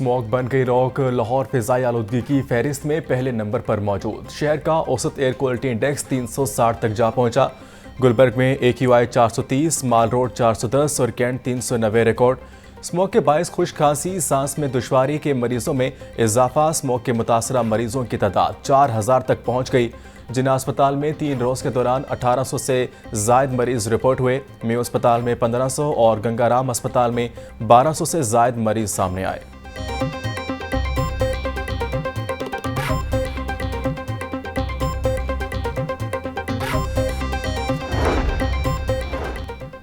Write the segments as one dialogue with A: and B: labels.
A: Smog बन गई rock. Lahore Fizaia आलूदगी की फहरिस्त में पहले नंबर पर मौजूद। शहर का औसत एयर क्वालिटी इंडेक्स 360 तक जा पहुंचा। गुलबर्ग में AQI 430, माल रोड 410 और कैंट 390 रिकॉर्ड। स्मॉग के बायस खुश खांसी, सांस में दुश्वारी के मरीजों में इजाफा। स्मॉग के मुतासरा मरीजों की तादाद 4000 तक पहुंच गई। जिना अस्पताल में 3 रोज़ के दौरान 1800 से जायद मरीज रिपोर्ट हुए। मेयो अस्पताल में 1500 और गंगाराम अस्पताल में 1200 से जायद मरीज सामने आए।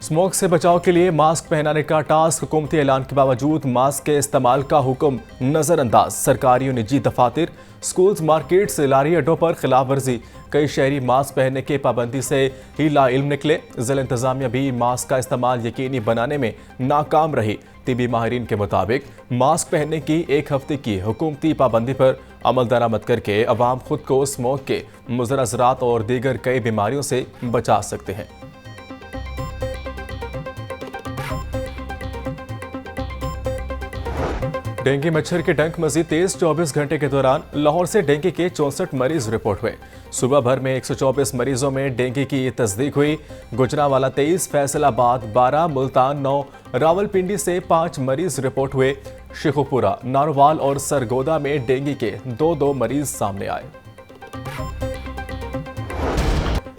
A: स्मोक से बचाव के लिए मास्क पहनाने का टास्क। हुकूमती ऐलान के बावजूद मास्क के इस्तेमाल का हुक्म नजरअंदाज। सरकारी और निजी दफातर, स्कूल्स, मार्केट्स, लारी अड्डों पर खिलाफ वर्जी। कई शहरी मास्क पहनने के पाबंदी से ही लाइल्म निकले। जिला इंतजामिया भी मास्क का इस्तेमाल यकीनी बनाने में नाकाम रही। तिबी माहिरीन के मुताबिक मास्क पहनने की 1 हफ्ते की हुकूमती पाबंदी पर अमल दरामद करके अवाम खुद को स्मोक के मुज़र असरात और दीगर कई बीमारियों से बचा सकते हैं। डेंगू मच्छर के डंक मजीद तेज। 24 घंटे के दौरान लाहौर से डेंगू के 64 मरीज रिपोर्ट हुए। सुबह भर में 124 मरीजों में डेंगू की तस्दीक हुई। गुजरांवाला 23, फैसलाबाद 12, मुल्तान 9, रावलपिंडी से 5 मरीज रिपोर्ट हुए। शेखुपुरा, नारोवाल और सरगोदा में डेंगू के 2 मरीज सामने आए।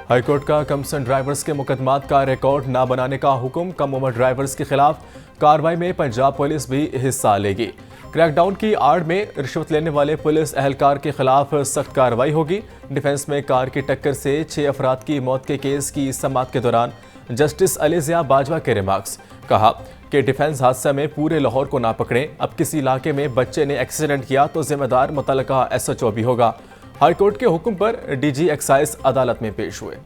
A: हाईकोर्ट का कमसन ड्राइवर्स के मुकदमात का रिकॉर्ड न बनाने का हुक्म। कम उम्र ड्राइवर्स के खिलाफ कार्रवाई में पंजाब पुलिस भी हिस्सा लेगी। क्रैकडाउन की आड़ में रिश्वत लेने वाले पुलिस एहलकार के खिलाफ सख्त कार्रवाई होगी। डिफेंस में कार की टक्कर से 6 अफराद की मौत के केस की समाअत के दौरान जस्टिस अली ज़िया बाजवा के रिमार्क्स। कहा कि डिफेंस हादसा में पूरे लाहौर को ना पकड़ें। अब किसी इलाके में बच्चे ने एक्सीडेंट किया तो जिम्मेदार मुतल्लका SHO भी होगा। हाईकोर्ट के हुक्म पर DG एक्साइज अदालत में पेश हुए।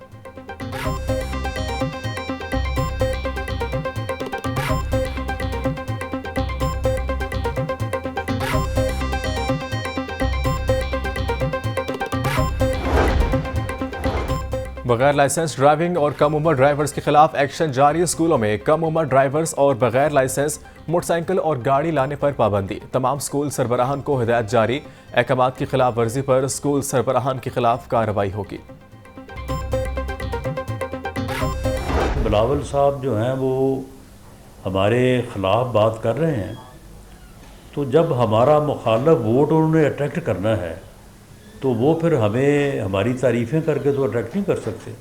A: बगैर लाइसेंस ड्राइविंग और कम उम्र ड्राइवर्स के खिलाफ एक्शन जारी। स्कूलों में कम उम्र ड्राइवर्स और बगैर लाइसेंस मोटरसाइकिल और गाड़ी लाने पर पाबंदी। तमाम स्कूल सरबराहान को हिदायत जारी। अहकामात की खिलाफ वर्जी पर स्कूल सरबराहान के खिलाफ कार्रवाई होगी।
B: बिलावल साहब जो हैं वो हमारे खिलाफ बात कर रहे हैं, तो जब हमारा मुखालफ वोट उन्होंने अट्रैक्ट करना है तो वो फिर हमें हमारी तारीफ़ें करके तो अट्रैक्ट नहीं कर सकते।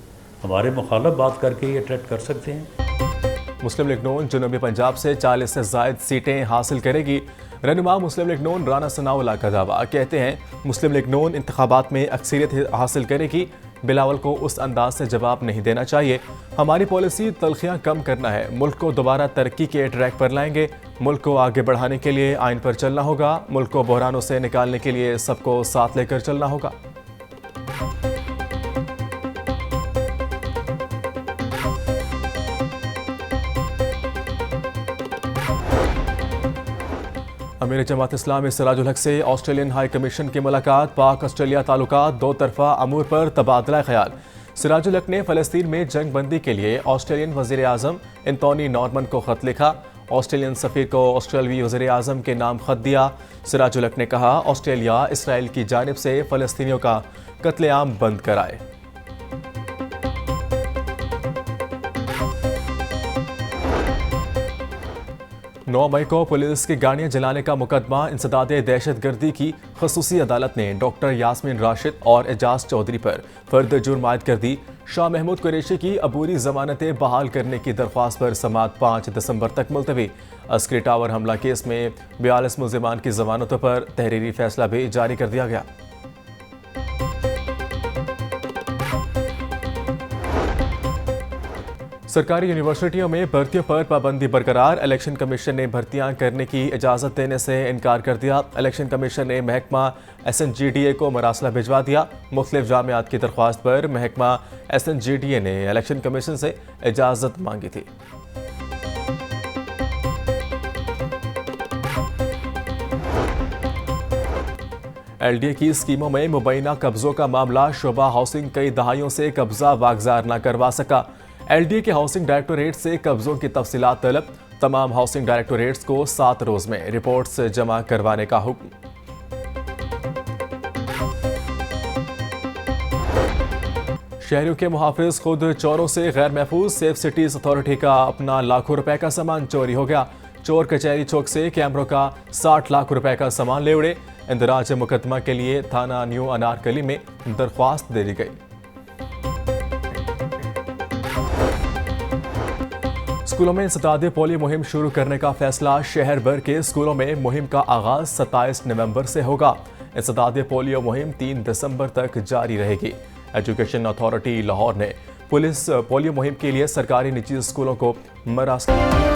B: हमारे मुखालफ बात करके ही अट्रैक्ट कर सकते हैं।
A: मुस्लिम लीग नून जनूबी पंजाब से 40 से ज़ायद सीटें हासिल करेगी। रहनुमा मुस्लिम लीग नून राना सनाउल्लाह का दावा। कहते हैं मुस्लिम लीग नून इंतखाबात में अक्सरियत हासिल करेगी। बिलावल को उस अंदाज से जवाब नहीं देना चाहिए। हमारी पॉलिसी तलखियां कम करना है। मुल्क को दोबारा तरक्की के ट्रैक पर लाएंगे। मुल्क को आगे बढ़ाने के लिए आइन पर चलना होगा। मुल्क को बहरानों से निकालने के लिए सबको साथ लेकर चलना होगा। अमीर जमात इस्लामी सिराजुल हक से ऑस्ट्रेलियन हाई कमीशन की मुलाकात। पाक ऑस्ट्रेलिया ताल्लुकात दो तरफा अमूर पर तबादला ख्याल। सिराजुल हक ने फ़लस्तीन में जंग बंदी के लिए ऑस्ट्रेलियन वज़ीर आज़म एंथोनी नॉर्मन को ख़त लिखा। ऑस्ट्रेलियन सफ़ीर को ऑस्ट्रेलवी वज़ीर आज़म के नाम ख़त दिया। सिराजुल हक ने कहा ऑस्ट्रेलिया इसराइल की जानिब से फ़लस्तीनियों का कत्लेआम बंद कराए। 9 मई को पुलिस की गाड़ियां जलाने का मुकदमा इंसदादे दहशतगर्दी की खसूसी अदालत ने डॉक्टर यास्मीन राशिद और एजाज चौधरी पर फर्द जुर्म आयद कर दी। शाह महमूद कुरैशी की अबूरी जमानतें बहाल करने की दरख्वास्त पर समाअत 5 दिसंबर तक मुलतवी। अस्करी टावर हमला केस में 42 मुल्जिमान की जमानतों पर तहरीरी फैसला भी जारी कर दिया गया। सरकारी यूनिवर्सिटियों में भर्तियों पर पाबंदी बरकरार। इलेक्शन कमीशन ने भर्तियां करने की इजाज़त देने से इनकार कर दिया। इलेक्शन कमीशन ने महकमा SNGDA को मरासला भिजवा दिया। मुख्तलिफ जामियात की दरख्वास्त पर महकमा SNGDA ने इलेक्शन कमीशन से इजाज़त मांगी थी। LDA की स्कीमों में मुबैना कब्जों का मामला। शोबा हाउसिंग कई दहाइयों से कब्जा वागजार न करवा सका। LDA के हाउसिंग डायरेक्टोरेट से कब्जों की तफसीलात तलब। तमाम हाउसिंग डायरेक्टोरेट्स को 7 रोज में रिपोर्ट्स जमा करवाने का हुक्म। शहरियों के मुहाफिज खुद चोरों से गैर महफूज। सेफ सिटीज अथॉरिटी का अपना लाखों रुपए का सामान चोरी हो गया। चोर कचहरी चौक से कैमरों का 60 लाख रुपए का सामान ले उड़े। इंदराज मुकदमा के लिए थाना न्यू अनारकली में दरख्वास्त दे दी गई। स्कूलों में इंसदादे पोलियो मुहिम शुरू करने का फैसला। शहर भर के स्कूलों में मुहिम का आगाज 27 नवंबर से होगा। इंसदादे पोलियो मुहिम 3 दिसंबर तक जारी रहेगी। एजुकेशन अथॉरिटी लाहौर ने पुलिस पोलियो मुहिम के लिए सरकारी निजी स्कूलों को मरासम